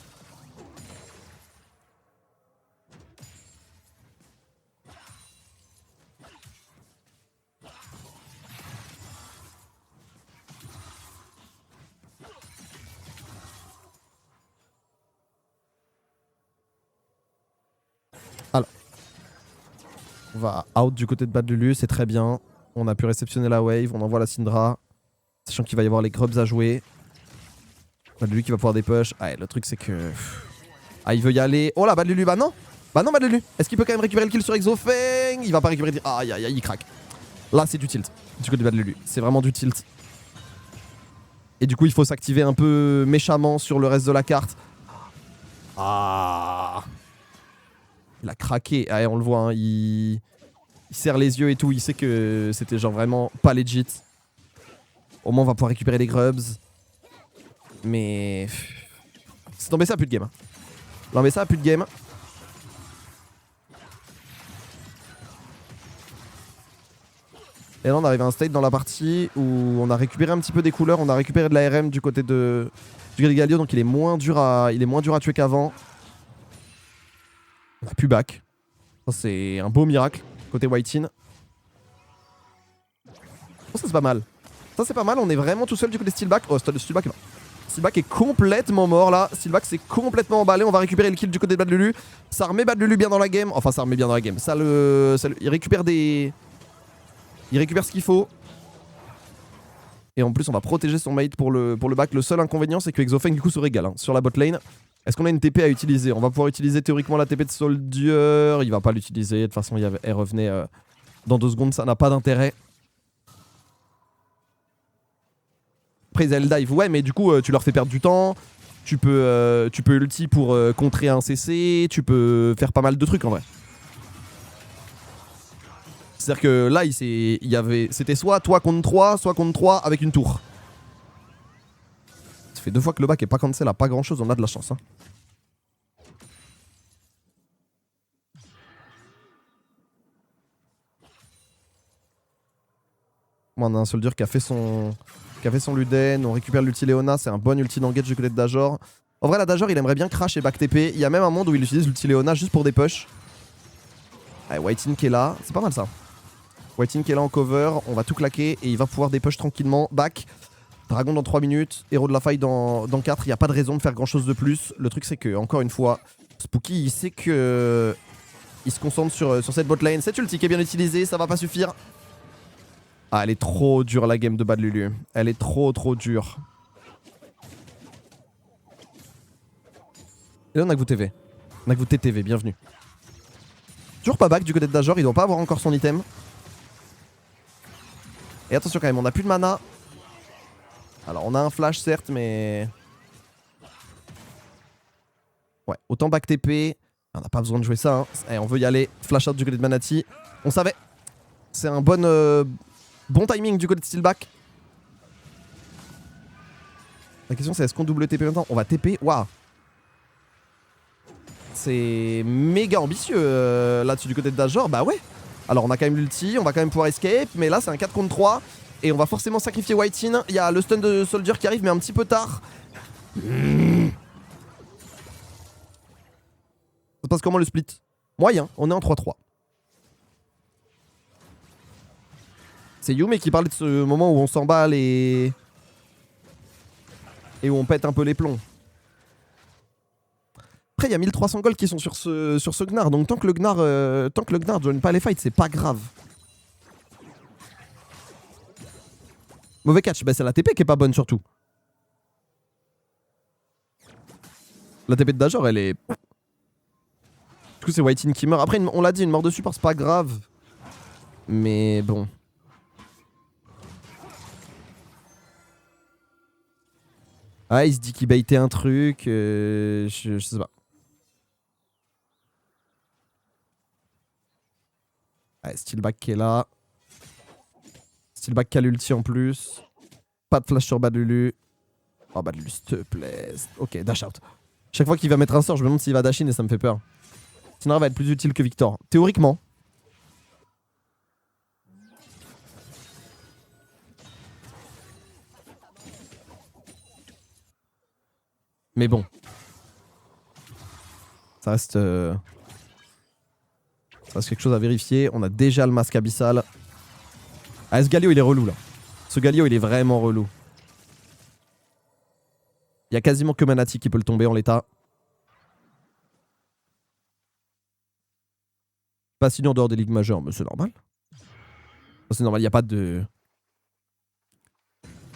Alors, on va out du côté de Bad Lulu, c'est très bien. On a pu réceptionner la wave, on envoie la Syndra. Sachant qu'il va y avoir les grubs à jouer. Bad Lulu qui va pouvoir des push. Ah, le truc c'est que... Ah, il veut y aller. Oh là, Bad Lulu, bah non. Bah non, Bad Lulu. Est-ce qu'il peut quand même récupérer le kill sur Exofeng? Il va pas récupérer... Aïe, aïe, aïe, il craque. Là, c'est du tilt. Du côté de Bad Lulu. C'est vraiment du tilt. Et du coup, il faut s'activer un peu méchamment sur le reste de la carte. Ah. Il a craqué. Ah, on le voit, hein, il serre les yeux et tout. Il sait que c'était genre vraiment pas legit. Au moins, on va pouvoir récupérer les grubs. Mais... C'est tombé ça, plus de game. Non, mais ça, plus de game. Et là, on arrive à un state dans la partie où on a récupéré un petit peu des couleurs. On a récupéré de l'ARM du côté du Grigalio, donc il est moins dur à tuer qu'avant. On a pu back. Ça, c'est un beau miracle côté White-In. Oh, ça, c'est pas mal. Ça, c'est pas mal. On est vraiment tout seul du côté Steelback. Oh, Steelback est mort. Steelback est complètement mort là. Steelback s'est complètement emballé. On va récupérer le kill du côté de Bad Lulu. Ça remet Bad Lulu bien dans la game. Enfin, ça remet bien dans la game. Il récupère des... Il récupère ce qu'il faut. Et en plus, on va protéger son mate pour le back. Le seul inconvénient, c'est que Exofeng du coup se régale hein, sur la bot lane. Est-ce qu'on a une TP à utiliser? On va pouvoir utiliser théoriquement la TP de Soldier. Il va pas l'utiliser. De toute façon, elle revenait dans 2 secondes. Ça n'a pas d'intérêt. Après, ils dive. Ouais, mais du coup, tu leur fais perdre du temps. Tu peux ulti pour contrer un CC. Tu peux faire pas mal de trucs en vrai. C'est-à-dire que là, c'était soit toi contre 3, soit contre 3 avec une tour. Ça fait 2 fois que le back est pas cancel à pas grand chose, on a de la chance. Hein. Bon, on a un soldier qui a fait son Luden, on récupère l'ulti Leona, c'est un bon ulti d'engage du côté de Dajor. En vrai, la Dajor, il aimerait bien crash et back TP. Il y a même un monde où il utilise l'ulti Leona juste pour des push. Allez, White-In qui est là, c'est pas mal ça. White-In qui est là en cover, on va tout claquer et il va pouvoir dépush tranquillement. Back, Dragon dans 3 minutes, héros de la faille dans 4, il n'y a pas de raison de faire grand chose de plus. Le truc c'est que, encore une fois, Spooky il sait que il se concentre sur cette bot lane. Cette ulti qui est bien utilisée, ça va pas suffire. Ah, elle est trop dure la game de Bad Lulu. Elle est trop dure. Et là on a que vous TV. On a que vous TTV, bienvenue. Toujours pas back du côté de Dajor, il doit pas avoir encore son item. Et attention quand même, on a plus de mana. Alors on a un flash certes, mais... Ouais, autant back TP. On n'a pas besoin de jouer ça. Hein. Eh, on veut y aller. Flash out du côté de Manati. On savait. C'est un bon timing du côté de Steelback. La question c'est est-ce qu'on double TP maintenant? On va TP. Waouh. C'est méga ambitieux là-dessus du côté de Dajor. Bah ouais. Alors on a quand même l'ulti, on va quand même pouvoir escape, mais là c'est un 4 contre 3 et on va forcément sacrifier White-In. Il y a le stun de Soldier qui arrive mais un petit peu tard. Ça se passe comment le split? Moyen, on est en 3-3. C'est Yume qui parlait de ce moment où on s'emballe et où on pète un peu les plombs. Après, il y a 1300 gold qui sont sur ce Gnar, donc tant que le Gnar joine pas les fights, c'est pas grave. Mauvais catch, bah c'est la TP qui est pas bonne surtout. La TP de Dajor, elle est... Du coup, c'est White-In qui meurt. Après, on l'a dit, une mort de support, c'est pas grave. Mais bon. Ah, il se dit qu'il baitait un truc, je sais pas. Ouais, Steelback qui est là. Steelback qui a l'ulti en plus. Pas de flash sur Bad Lulu. Oh Bad Lulu, s'il te plaît. Ok, dash out. Chaque fois qu'il va mettre un sort, je me demande s'il va dash in et ça me fait peur. Sinon, il va être plus utile que Victor. Théoriquement. Mais bon. Ça reste... Ça reste quelque chose à vérifier. On a déjà le masque abyssal. Ah, ce Galio, il est relou, là. Ce Galio, il est vraiment relou. Il y a quasiment que Manati qui peut le tomber en l'état. Pas signé en dehors des ligues majeures, mais c'est normal. C'est normal, il n'y a pas de...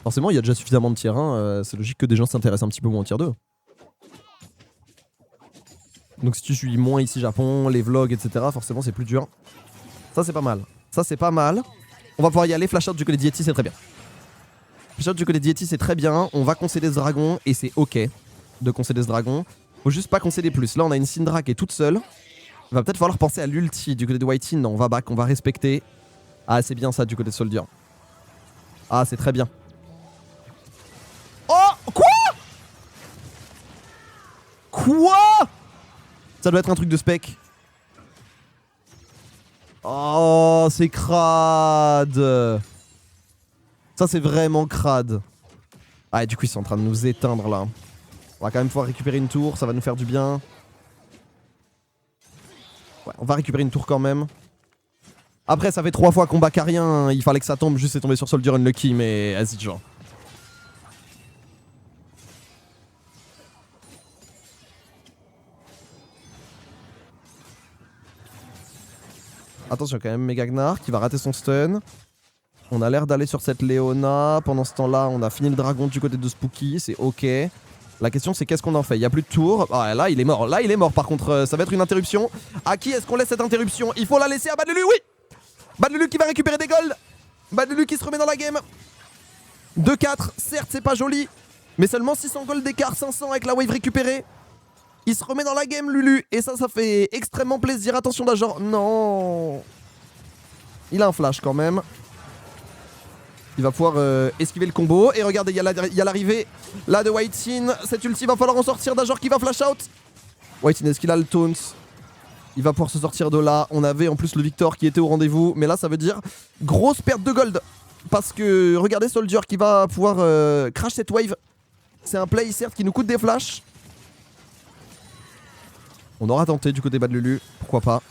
Forcément, il y a déjà suffisamment de tier 1. C'est logique que des gens s'intéressent un petit peu moins au tier 2. Donc si tu suis moins ici Japon, les vlogs, etc., forcément c'est plus dur. Ça c'est pas mal. Ça c'est pas mal. On va pouvoir y aller. Flash out du côté d'Yeti, c'est très bien. Flash out du côté d'Yeti, c'est très bien. On va concéder ce dragon et c'est ok de concéder ce dragon. Faut juste pas concéder plus. Là, on a une Syndra qui est toute seule. Il va peut-être falloir penser à l'ulti du côté de Whitey. Non, on va back, on va respecter. Ah, c'est bien ça du côté de Soldier. Ah, c'est très bien. Oh, quoi? Quoi? Ça doit être un truc de spec. Oh, c'est crade. Ça, c'est vraiment crade. Ah, et du coup, ils sont en train de nous éteindre là. On va quand même pouvoir récupérer une tour, ça va nous faire du bien. Ouais, on va récupérer une tour quand même. Après, ça fait 3 fois qu'on bat Carien. Il fallait que ça tombe, juste c'est tombé sur Soldier Unlucky, mais vas-y, genre. Attention quand même, Megagnar qui va rater son stun. On a l'air d'aller sur cette Léona. Pendant ce temps-là, on a fini le dragon du côté de Spooky, c'est ok. La question c'est qu'est-ce qu'on en fait? Il n'y a plus de tour. Ah là il est mort. Là il est mort par contre. Ça va être une interruption. À qui est-ce qu'on laisse cette interruption? Il faut la laisser à Bad Lulu, oui. Bad Lulu qui va récupérer des golds. Bad Lulu qui se remet dans la game. 2-4. Certes c'est pas joli. Mais seulement 600 gold d'écart. 500 avec la wave récupérée. Il se remet dans la game Lulu. Et ça fait extrêmement plaisir. Attention d'Ajor. Non. Il a un flash quand même. Il va pouvoir esquiver le combo. Et regardez, il y a l'arrivée là de Whitin. Cette ulti, va falloir en sortir. D'Ajor qui va flash out. Whitin, est-ce qu'il a le taunt? Il va pouvoir se sortir de là. On avait en plus le Victor qui était au rendez-vous. Mais là, ça veut dire grosse perte de gold. Parce que regardez Soldier qui va pouvoir crash cette wave. C'est un play certes qui nous coûte des flashs. On aura tenté du côté bas de Lulu. Pourquoi pas. De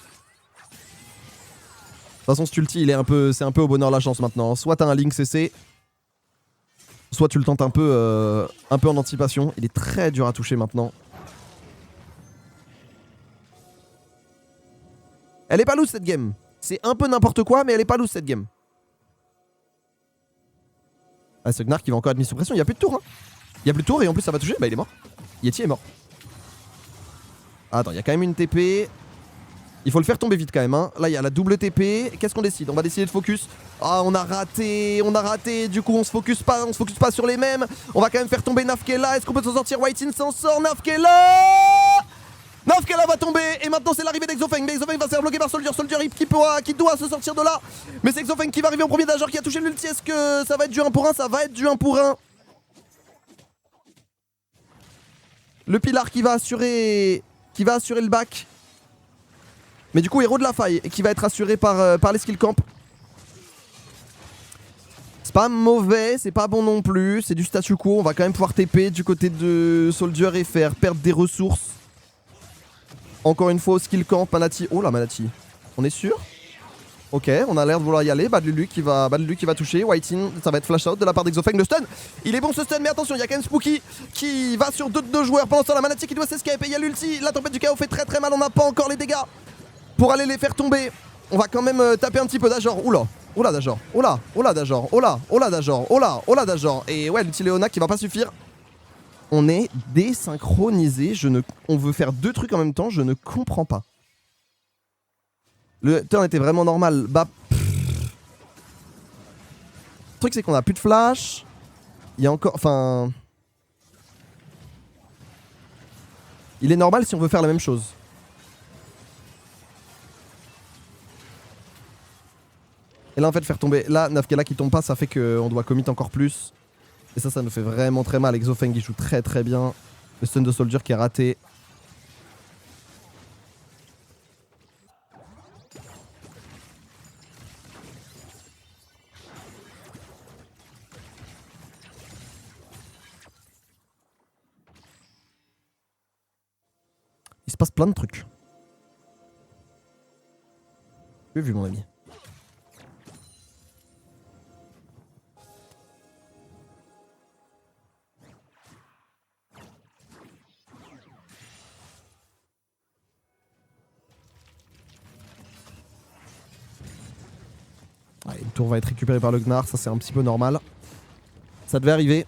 toute façon, cet ulti, c'est un peu au bonheur la chance maintenant. Soit t'as un Link CC, soit tu le tentes un peu en anticipation. Il est très dur à toucher maintenant. Elle est pas loose cette game. C'est un peu n'importe quoi, mais elle est pas loose cette game. Ah, ce Gnar qui va encore être mis sous pression. Il n'y a plus de tour. Hein. Il n'y a plus de tour et en plus ça va toucher. Bah, il est mort. Yeti est mort. Ah, attends, il y a quand même une TP. Il faut le faire tomber vite quand même. Hein. Là, il y a la double TP. Qu'est-ce qu'on décide? On va décider de focus. Ah, on a raté. On a raté. Du coup, on se focus pas sur les mêmes. On va quand même faire tomber Nafkela. Est-ce qu'on peut s'en sortir? Whitin s'en sort. Nafkela! Nafkela va tomber. Et maintenant, c'est l'arrivée d'Exofeng. Mais Exofeng va se faire bloquer par Soldier. Soldier qui doit se sortir de là. Mais c'est Exofeng qui va arriver en premier d'Ajor qui a touché l'ulti. Est-ce que ça va être du 1 pour 1? Ça va être du 1 pour 1. Le Pilar qui va assurer le back. Mais du coup, héros de la faille qui va être assuré par les skill camp. C'est pas mauvais, c'est pas bon non plus. C'est du statu quo. On va quand même pouvoir TP du côté de Soldier et faire perdre des ressources. Encore une fois au skill camp. Manati. Oh la Manati. On est sûr? Ok, on a l'air de vouloir y aller. Bad Lulu qui va toucher. Whitin, ça va être flash out de la part d'Exofeng. Le stun, il est bon ce stun, mais attention, il y a quand même Spooky qui va sur deux joueurs. Pendant ce temps, la Manati qui doit s'escape. Et il y a l'ulti. La tempête du chaos fait très très mal. On n'a pas encore les dégâts pour aller les faire tomber. On va quand même taper un petit peu d'Ajor. Oula, oula d'Ajor. Oula, oula d'Ajor. Oula, oula d'Ajor. Oula, oula d'Ajor. Et ouais, l'ulti Léona qui va pas suffire. On est désynchronisé. On veut faire deux trucs en même temps. Je ne comprends pas. Le turn était vraiment normal. Bah. Le truc, c'est qu'on a plus de flash. Il y a encore. Enfin. Il est normal si on veut faire la même chose. Et là, en fait, faire tomber. Là, Nafkela qui tombe pas, ça fait qu'on doit commit encore plus. Et ça nous fait vraiment très mal. Exofeng qui joue très très bien. Le stun de Soldier qui est raté. Il se passe plein de trucs. J'ai vu mon ami. Allez, une tour va être récupérée par le Gnar, ça c'est un petit peu normal. Ça devait arriver.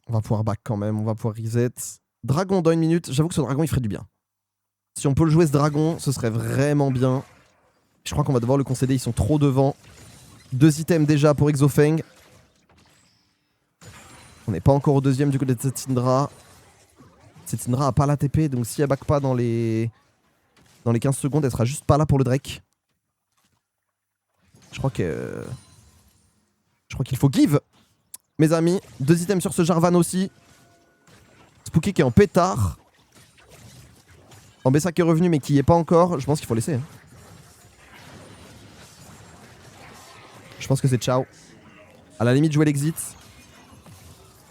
On va pouvoir back quand même, on va pouvoir reset. Dragon dans une minute, j'avoue que ce dragon il ferait du bien. Si on peut le jouer ce dragon, ce serait vraiment bien. Je crois qu'on va devoir le concéder, ils sont trop devant. 2 items déjà pour Exofeng. On n'est pas encore au deuxième du côté de cette Syndra. Cette Syndra a pas la TP, donc si elle back pas dans les 15 secondes, elle sera juste pas là pour le Drake. Je crois qu'il faut give. Mes amis, 2 items sur ce Jarvan aussi. Spooky qui est en pétard. Ambessa qui est revenu mais qui y est pas encore. Je pense qu'il faut laisser. Je pense que c'est ciao. À la limite jouer l'exit.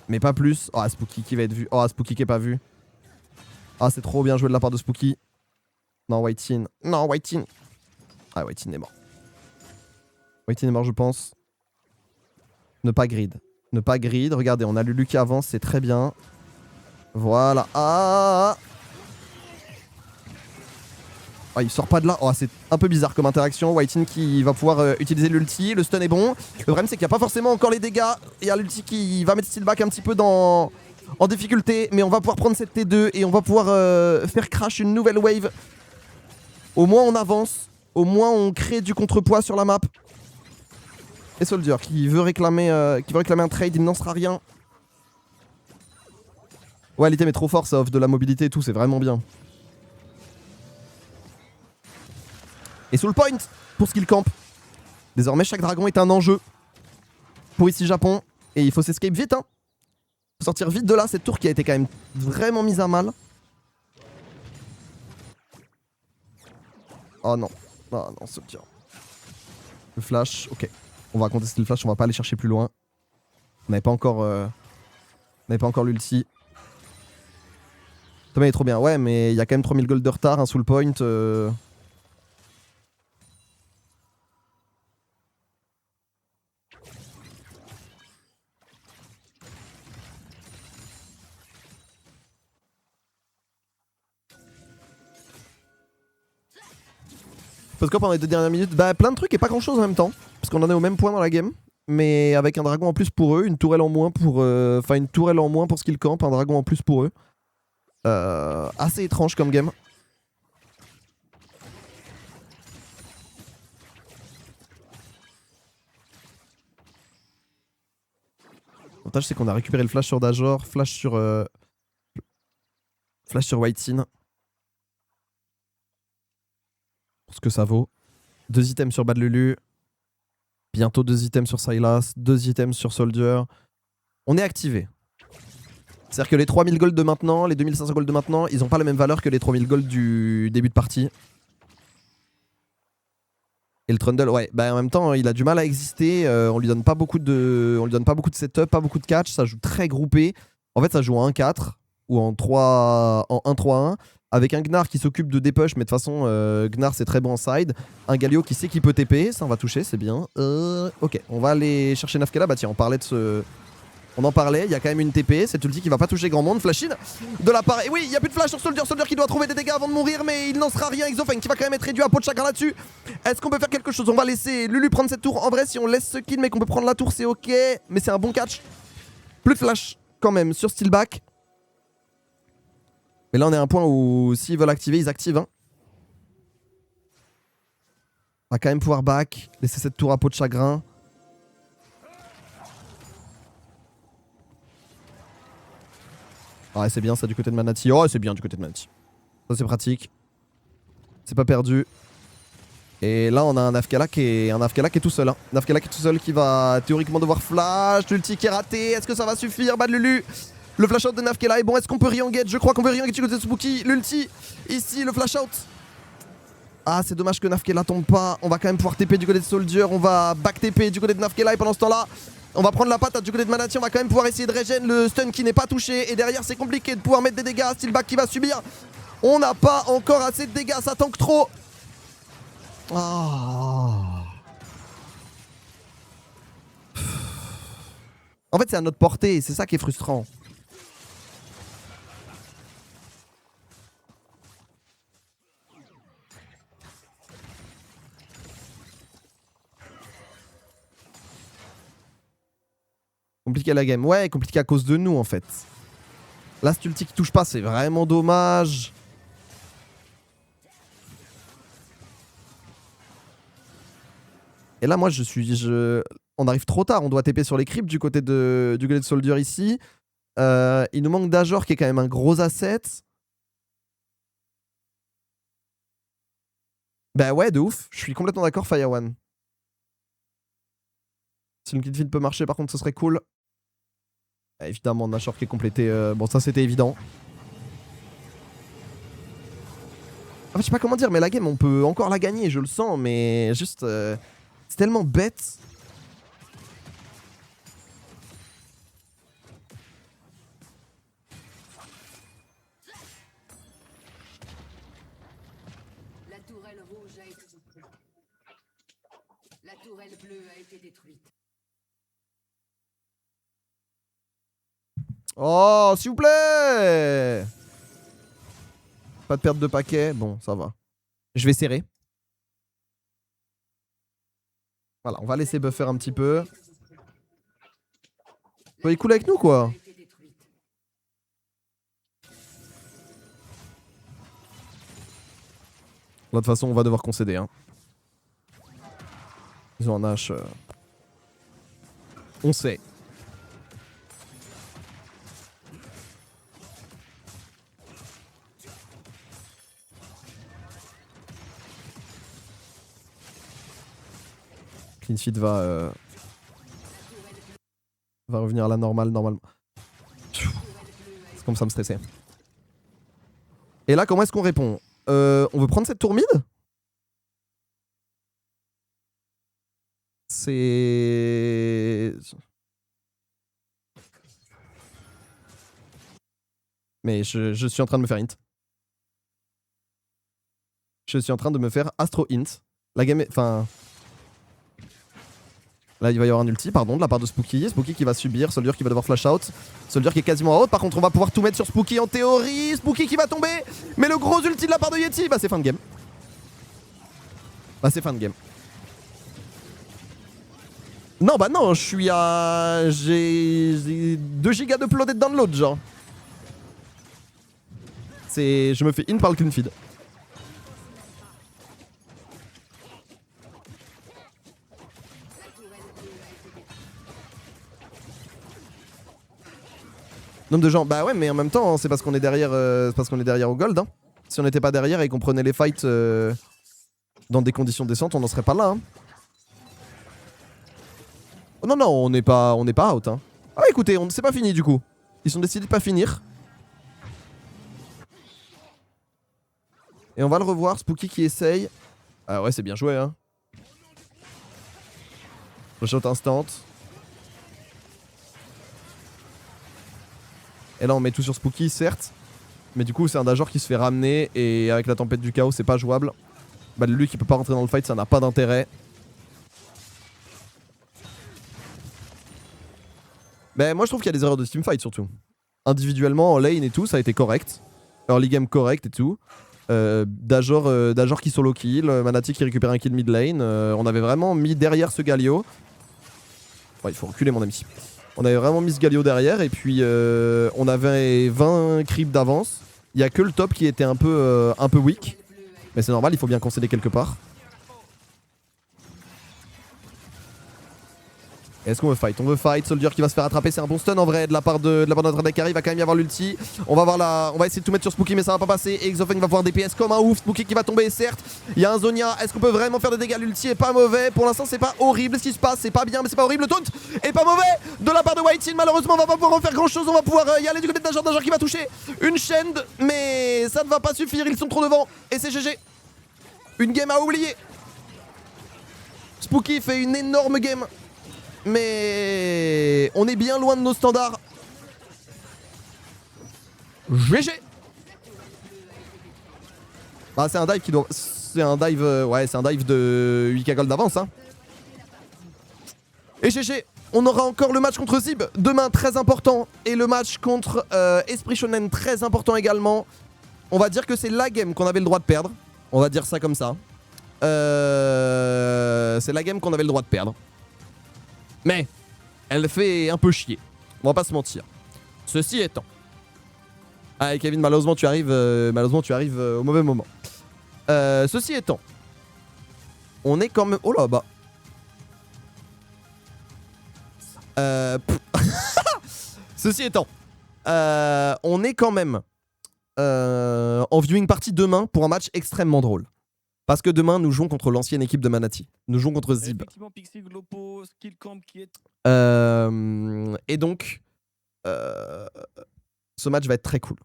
Mais pas plus. Oh Spooky qui va être vu. Oh Spooky qui est pas vu. Ah c'est trop bien joué de la part de Spooky. Non Whitein. Non Whitein. Ah Whitein est mort. Whitein est mort je pense. Ne pas grid. Ne pas grid. Regardez on a Lulu qui avance. C'est très bien. Voilà. Ah. Oh, il sort pas de là. Oh, c'est un peu bizarre comme interaction. Whitein qui va pouvoir utiliser l'ulti. Le stun est bon. Le problème, c'est qu'il n'y a pas forcément encore les dégâts. Il y a l'ulti qui va mettre Steelback un petit peu en difficulté. Mais on va pouvoir prendre cette T2 et on va pouvoir faire crash une nouvelle wave. Au moins, on avance. Au moins, on crée du contrepoids sur la map. Et Soldier qui veut réclamer un trade. Il n'en sera rien. Ouais, l'item est trop fort. Ça offre de la mobilité et tout. C'est vraiment bien. Et soul point pour skill camp. Désormais, chaque dragon est un enjeu pour ici Japon. Et il faut s'escape vite. Hein. Faut sortir vite de là. Cette tour qui a été quand même vraiment mise à mal. Oh non. Oh non, Soldier. Le flash. Ok. On va contester le flash. On va pas aller chercher plus loin. On n'avait pas encore l'ulti. Thomas est trop bien. Ouais, mais il y a quand même 3000 gold de retard. Un soul point. Parce que pendant les 2 dernières minutes, bah plein de trucs et pas grand chose en même temps. Parce qu'on en est au même point dans la game. Mais avec un dragon en plus pour eux, une tourelle en moins pour. Enfin, une tourelle en moins pour skill camp, un dragon en plus pour eux. Assez étrange comme game. L'avantage c'est qu'on a récupéré le flash sur Dajor, flash sur Whitein. Pour ce que ça vaut. 2 items sur Bad Lulu. Bientôt 2 items sur Sylas, 2 items sur Soldier. On est activé. C'est-à-dire que les 3000 gold de maintenant, les 2500 gold de maintenant, ils ont pas la même valeur que les 3000 gold du début de partie. Et le Trundle, ouais, bah en même temps, il a du mal à exister. On lui donne pas beaucoup de setup, pas beaucoup de catch. Ça joue très groupé. En fait, ça joue en 1-4 ou en 1-3-1 avec un Gnar qui s'occupe de dépush, mais de toute façon, Gnar c'est très bon en side. Un Galio qui sait qu'il peut TP, ça on va toucher, c'est bien. Ok, on va aller chercher Nafkela. Bah tiens, on parlait de ce. On en parlait, il y a quand même une TP, cette ulti qui va pas toucher grand monde. Flash in de la part. Et oui, il y a plus de flash sur Soldier. Soldier qui doit trouver des dégâts avant de mourir, mais il n'en sera rien. Exofeng qui va quand même être réduit à peau de chagrin là-dessus. Est-ce qu'on peut faire quelque chose? On va laisser Lulu prendre cette tour. En vrai, si on laisse ce kill, mais qu'on peut prendre la tour, c'est ok. Mais c'est un bon catch. Plus de flash quand même sur Steelback. Mais là, on est à un point où s'ils veulent activer, ils activent. Hein. On va quand même pouvoir back, laisser cette tour à peau de chagrin. Ouais, c'est bien ça du côté de Manati. Oh, c'est bien du côté de Manati. Ça, c'est pratique. C'est pas perdu. Et là, on a un Nafkela qui est tout seul. Hein. Nafkela qui est tout seul qui va théoriquement devoir flash. L'ulti qui est raté. Est-ce que ça va suffire? Bad Lulu. Le flash out de Nafkela est bon. Est-ce qu'on peut re-engage? Je crois qu'on peut re-engage du côté de Spooky. L'ulti. Ici, le flash out. Ah, c'est dommage que Nafkela tombe pas. On va quand même pouvoir TP du côté de Soldier. On va back TP du côté de Nafkela. Et pendant ce temps-là, on va prendre la patate du côté de Manati. On va quand même pouvoir essayer de régène le stun qui n'est pas touché. Et derrière, c'est compliqué de pouvoir mettre des dégâts. Steelback qui va subir. On n'a pas encore assez de dégâts. Ça tank trop. Oh. En fait, c'est à notre portée. C'est ça qui est frustrant. Compliqué la game. Ouais, compliqué à cause de nous en fait. Là, cette ulti qui touche pas, c'est vraiment dommage. Et là, moi, on arrive trop tard. On doit TP sur les creeps du côté du Glade Soldier ici. Il nous manque Dajor qui est quand même un gros asset. Bah ouais, de ouf. Je suis complètement d'accord, Fire One. Si une feed peut marcher, par contre, ce serait cool. Évidemment, Nashor qui est complété. Bon, ça, c'était évident. En fait, je sais pas comment dire, mais la game, on peut encore la gagner, je le sens, mais juste... c'est tellement bête. La tourelle rouge a été détruite. La tourelle bleue a été détruite. Oh, s'il vous plaît! Pas de perte de paquet. Bon, ça va. Je vais serrer. Voilà, on va laisser buffer un petit peu. Il est cool avec nous, quoi. Là, de toute façon, on va devoir concéder. Hein. Ils ont un H. On sait. Clean Feed va revenir à la normale, normalement. C'est comme ça me stresser. Et là, comment est-ce qu'on répond? On veut prendre cette tour mid? C'est... Mais je suis en train de me faire int. Je suis en train de me faire astro int. La game est... Enfin... Là, il va y avoir un ulti, pardon, de la part de Spooky. Spooky qui va subir, Soldier qui va devoir flash out. Soldier qui est quasiment out. Par contre, on va pouvoir tout mettre sur Spooky en théorie. Spooky qui va tomber. Mais le gros ulti de la part de Yeti, bah c'est fin de game. Bah c'est fin de game. Non, bah non, je suis à... J'ai 2 gigas de uploaded download, genre. C'est... Je me fais in par le clean feed. Nombre de gens, bah ouais, mais en même temps, c'est parce qu'on est derrière, au gold. Hein. Si on n'était pas derrière et qu'on prenait les fights dans des conditions décentes, on n'en serait pas là. Hein. Oh, non, non, on n'est pas out. Hein. Ah, écoutez, c'est pas fini du coup. Ils ont décidé de pas finir. Et on va le revoir, Spooky qui essaye. Ah ouais, c'est bien joué, hein. Shot instant. Et là on met tout sur Spooky certes. Mais du coup c'est un Dajor qui se fait ramener. Et avec la tempête du chaos c'est pas jouable. Bah lui qui peut pas rentrer dans le fight ça n'a pas d'intérêt. Bah moi je trouve qu'il y a des erreurs de teamfight surtout. Individuellement en lane et tout ça a été correct. Early game correct et tout. Dajor qui solo kill. Manati qui récupère un kill mid lane. On avait vraiment mis derrière ce Galio. Ouais il faut reculer mon ami. On avait vraiment mis ce Galio derrière et puis on avait 20 creeps d'avance. Il n'y a que le top qui était un peu weak. Mais c'est normal, il faut bien concéder quelque part. Est-ce qu'on veut fight? On veut fight. Soldier qui va se faire attraper, c'est un bon stun en vrai de la part de notre deck carry. Il va quand même y avoir l'ulti. On va essayer de tout mettre sur Spooky mais ça va pas passer. Et Exofeng va pouvoir DPS comme un ouf. Spooky qui va tomber certes. Il y a un Zonia. Est-ce qu'on peut vraiment faire des dégâts? L'ulti est pas mauvais. Pour l'instant c'est pas horrible ce qui se passe. C'est pas bien mais c'est pas horrible. Le taunt est pas mauvais de la part de White. Malheureusement on va pas pouvoir en faire grand chose. On va pouvoir y aller du côté de Dajor qui va toucher une chaîne. Mais ça ne va pas suffire. Ils sont trop devant. Et c'est GG. Une game à oublier. Spooky fait une énorme game. Mais on est bien loin de nos standards. GG. Bah c'est un dive qui doit... C'est un dive... ouais c'est un dive de 8k gold d'avance hein. Et GG. On aura encore le match contre Zib demain très important. Et le match contre Esprit Shonen très important également. On va dire que c'est la game qu'on avait le droit de perdre. On va dire ça comme ça. C'est la game qu'on avait le droit de perdre. Mais elle fait un peu chier. On va pas se mentir. Ceci étant. Ah Kevin, malheureusement tu arrives au mauvais moment. Ceci étant. On est quand même... Oh là bah. Ceci étant, on est quand même en viewing party demain pour un match extrêmement drôle. Parce que demain, nous jouons contre l'ancienne équipe de Manati. Nous jouons contre Zib. Effectivement, Pixie Glopo, Skillcamp qui est. Et donc, ce match va être très cool.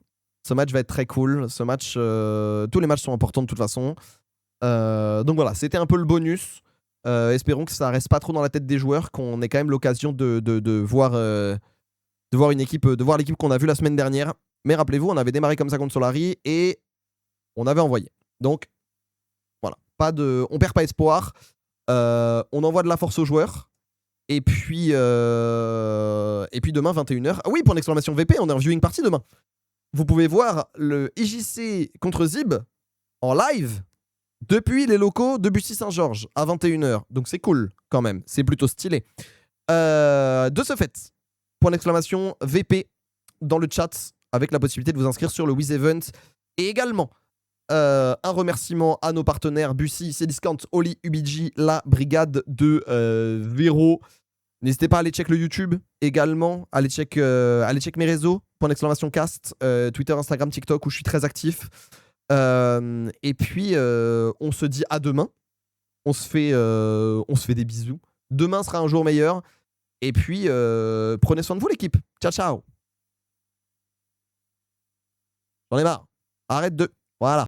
Ce match va être très cool. Ce match, tous les matchs sont importants de toute façon. Donc voilà, c'était un peu le bonus. Espérons que ça reste pas trop dans la tête des joueurs, qu'on ait quand même l'occasion de voir une équipe, de voir l'équipe qu'on a vue la semaine dernière. Mais rappelez-vous, on avait démarré comme ça contre Solari et on avait envoyé. Donc voilà, on perd pas espoir. On envoie de la force aux joueurs. Et puis demain 21h. Ah oui, pour l'exclamation VP, on est en viewing party demain. Vous pouvez voir le IJC contre Zib en live depuis les locaux de Bussy-Saint-Georges à 21h. Donc c'est cool quand même, c'est plutôt stylé. De ce fait, point d'exclamation VP dans le chat avec la possibilité de vous inscrire sur le Wiz Event. Et également, un remerciement à nos partenaires Bussy, Cdiscount, Oli, UBG, la brigade de Véro. N'hésitez pas à aller check le YouTube également, allez check mes réseaux, point d'exclamation cast, Twitter, Instagram, TikTok où je suis très actif. Et puis on se dit à demain. On se fait des bisous. Demain sera un jour meilleur. Et puis prenez soin de vous l'équipe. Ciao ciao. J'en ai marre. Arrête de. Voilà.